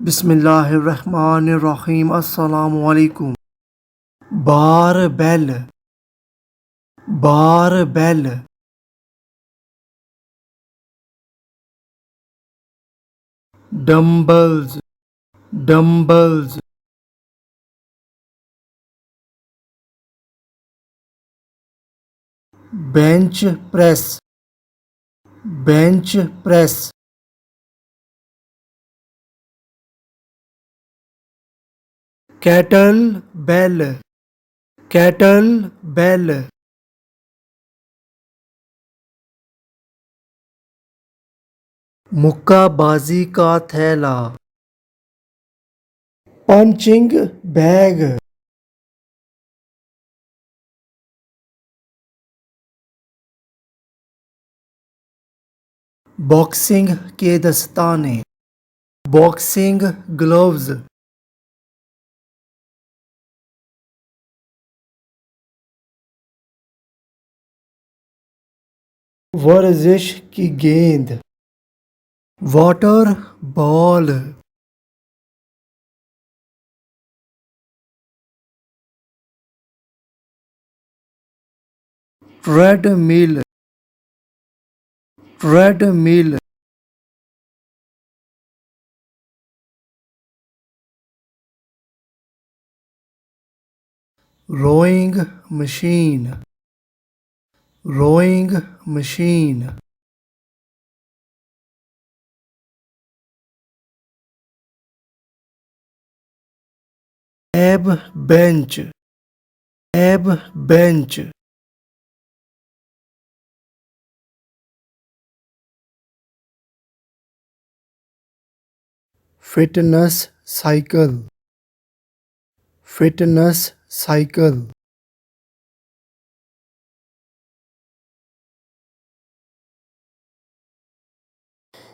بسم اللہ الرحمن الرحیم۔ السلام علیکم۔ Barbell, barbell, dumbbells, dumbbells, bench press, bench press, kettlebell, kettlebell, مکہ بازی کا تھیلا، پنچنگ بیگ، باکسنگ کے دستانے، باکسنگ گلوز، ورزش کی گیند، water ball, treadmill, treadmill, rowing machine, rowing machine, ab bench, ab bench, fitness cycle, fitness cycle,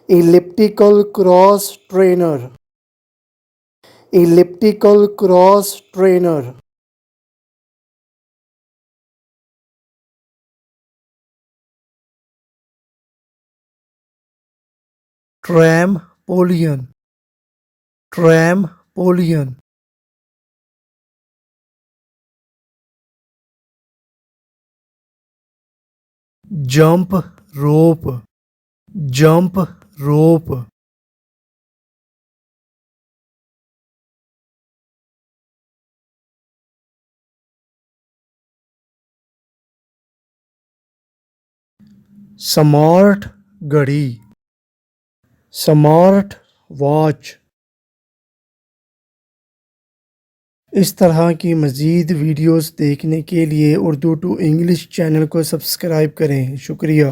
elliptical cross trainer, elliptical cross trainer, trampoline, trampoline, jump rope, jump rope, smart گھڑی، smart watch. اس طرح کی مزید videos دیکھنے کے لیے Urdu to English channel کو subscribe کریں۔ شکریہ۔